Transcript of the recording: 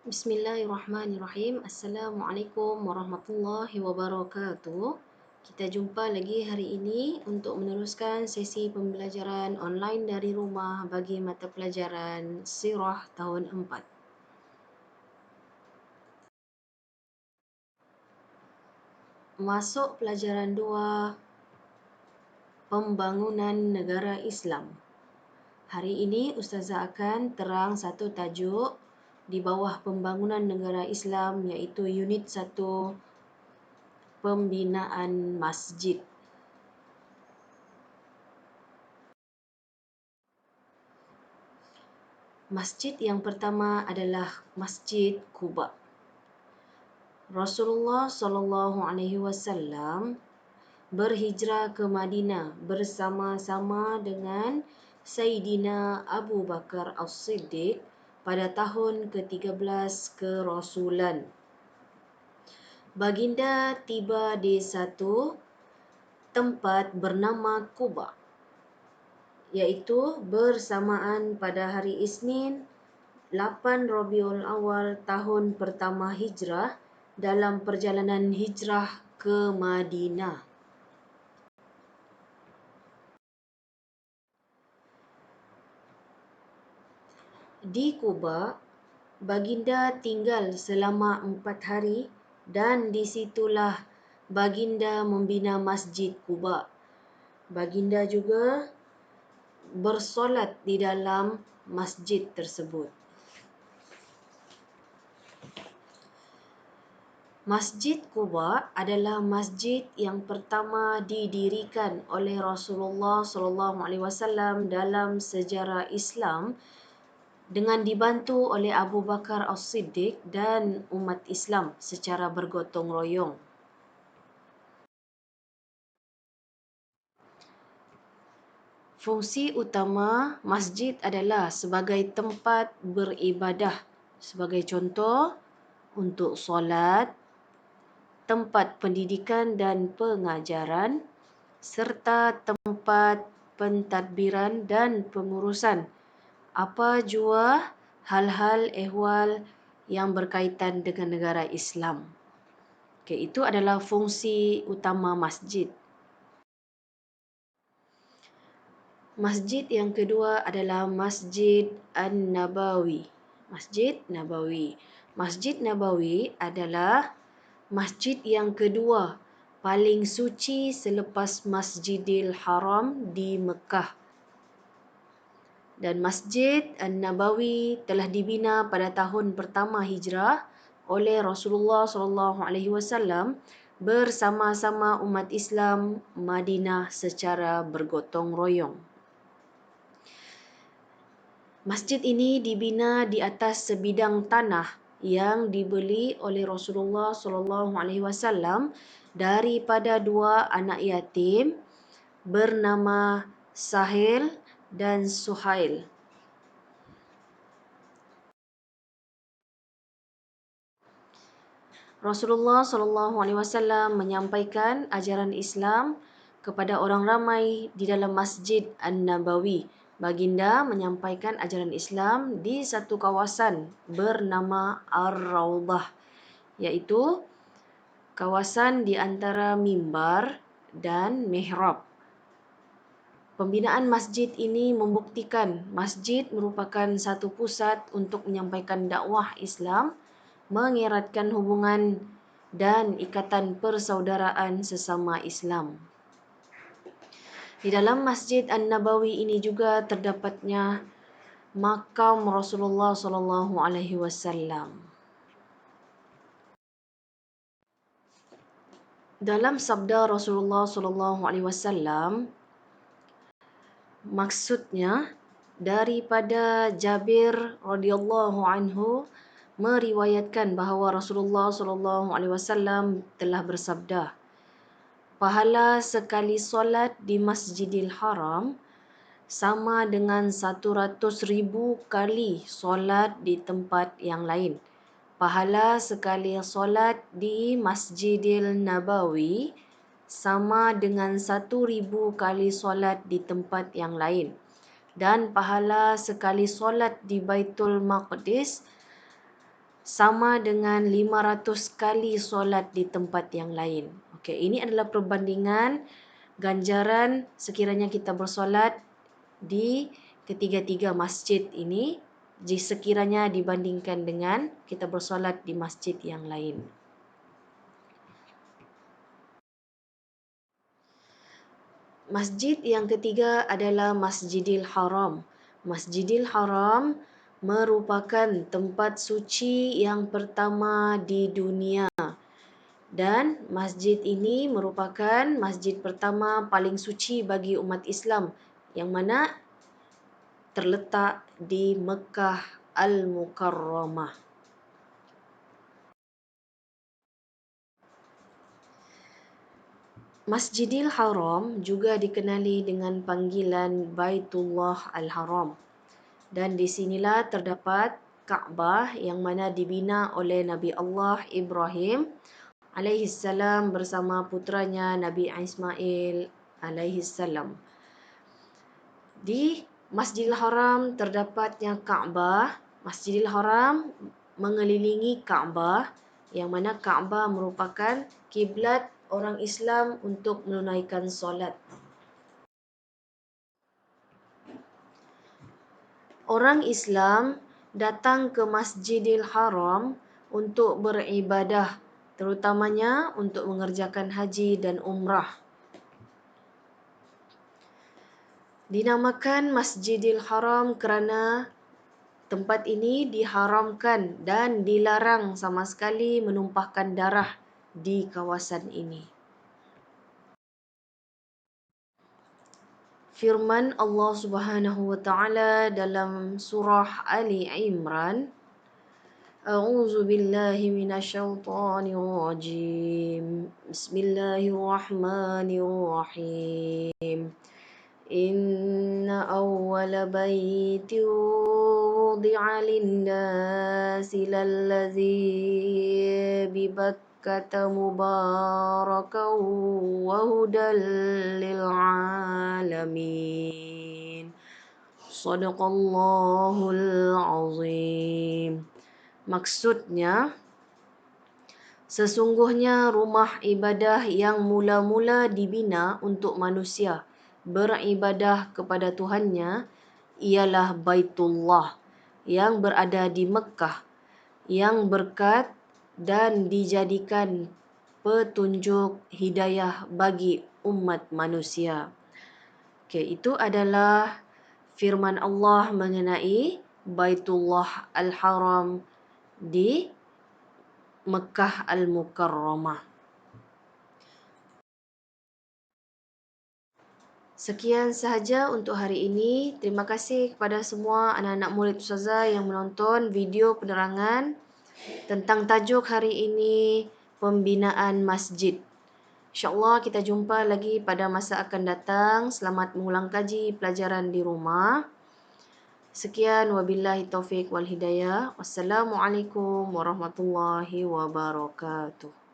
Bismillahirrahmanirrahim. Assalamualaikum warahmatullahi wabarakatuh. Kita jumpa lagi hari ini untuk meneruskan sesi pembelajaran online dari rumah bagi mata pelajaran Sirah tahun 4. Masuk pelajaran 2, Pembangunan Negara Islam. Hari ini Ustazah akan terang satu tajuk di bawah Pembangunan Negara Islam, iaitu Unit 1, Pembinaan Masjid. Masjid yang pertama adalah Masjid Quba. Rasulullah SAW berhijrah ke Madinah bersama-sama dengan Sayyidina Abu Bakar As-Siddiq pada tahun ke-13 kerasulan. Baginda tiba di satu tempat bernama Quba, iaitu bersamaan pada hari Isnin 8 Rabiul Awal tahun pertama Hijrah dalam perjalanan hijrah ke Madinah. Di Quba, Baginda tinggal selama 4 hari dan di situlah Baginda membina Masjid Quba. Baginda juga bersolat di dalam masjid tersebut. Masjid Quba adalah masjid yang pertama didirikan oleh Rasulullah SAW dalam sejarah Islam dengan dibantu oleh Abu Bakar As-Siddiq dan umat Islam secara bergotong royong. Fungsi utama masjid adalah sebagai tempat beribadah, sebagai contoh untuk solat, tempat pendidikan dan pengajaran, serta tempat pentadbiran dan pengurusan apa jua hal-hal ehwal yang berkaitan dengan negara Islam. Itu adalah fungsi utama masjid. Masjid yang kedua adalah Masjid An-Nabawi. Masjid Nabawi. Masjid Nabawi adalah masjid yang kedua paling suci selepas Masjidil Haram di Mekah. Dan Masjid An-Nabawi telah dibina pada tahun pertama Hijrah oleh Rasulullah SAW bersama-sama umat Islam Madinah secara bergotong royong. Masjid ini dibina di atas sebidang tanah yang dibeli oleh Rasulullah SAW daripada dua anak yatim bernama Sahil dan Suhail. Rasulullah SAW menyampaikan ajaran Islam kepada orang ramai di dalam Masjid An-Nabawi. Baginda menyampaikan ajaran Islam di satu kawasan bernama Ar-Rawdah, iaitu kawasan di antara mimbar dan mihrab. Pembinaan masjid ini membuktikan masjid merupakan satu pusat untuk menyampaikan dakwah Islam, mengeratkan hubungan dan ikatan persaudaraan sesama Islam. Di dalam Masjid An-Nabawi ini juga terdapatnya makam Rasulullah SAW. Dalam sabda Rasulullah SAW, maksudnya daripada Jabir radhiyallahu anhu meriwayatkan bahawa Rasulullah SAW telah bersabda, pahala sekali solat di Masjidil Haram sama dengan 100,000 kali solat di tempat yang lain. Pahala sekali solat di Masjidil Nabawi sama dengan 1,000 kali solat di tempat yang lain. Dan pahala sekali solat di Baitul Maqdis sama dengan 500 kali solat di tempat yang lain. Okey, ini adalah perbandingan ganjaran sekiranya kita bersolat di ketiga-tiga masjid ini sekiranya dibandingkan dengan kita bersolat di masjid yang lain. Masjid yang ketiga adalah Masjidil Haram. Masjidil Haram merupakan tempat suci yang pertama di dunia. Dan masjid ini merupakan masjid pertama paling suci bagi umat Islam yang mana terletak di Mekah Al-Mukarramah. Masjidil Haram juga dikenali dengan panggilan Baitullah Al-Haram. Dan di sinilah terdapat Kaabah yang mana dibina oleh Nabi Allah Ibrahim alaihissalam bersama putranya Nabi Ismail alaihissalam. Di Masjidil Haram terdapatnya Kaabah. Masjidil Haram mengelilingi Kaabah yang mana Kaabah merupakan kiblat orang Islam untuk menunaikan solat. Orang Islam datang ke Masjidil Haram untuk beribadah, terutamanya untuk mengerjakan haji dan umrah. Dinamakan Masjidil Haram kerana tempat ini diharamkan dan dilarang sama sekali menumpahkan darah di kawasan ini. Firman Allah Subhanahu wa taala dalam surah Ali Imran, A'udzu billahi minasyaitonir rajim. Bismillahirrahmanirrahim. Inna awwala baitin wudi'a lin-nasi lallazi bi Bakkata mubarakan wa hudan lil-alamin. Shadaqallahul azim. Maksudnya, sesungguhnya rumah ibadah yang mula-mula dibina untuk manusia beribadah kepada Tuhannya ialah Baitullah yang berada di Mekah, yang berkat dan dijadikan petunjuk hidayah bagi umat manusia. Okey, itu adalah firman Allah mengenai Baitullah Al-Haram di Mekah Al-Mukarramah. Sekian sahaja untuk hari ini. Terima kasih kepada semua anak-anak murid Ustazah yang menonton video penerangan tentang tajuk hari ini, pembinaan masjid. InsyaAllah kita jumpa lagi pada masa akan datang. Selamat mengulang kaji pelajaran di rumah. Sekian, wabillahi taufiq wal hidayah. Wassalamualaikum warahmatullahi wabarakatuh.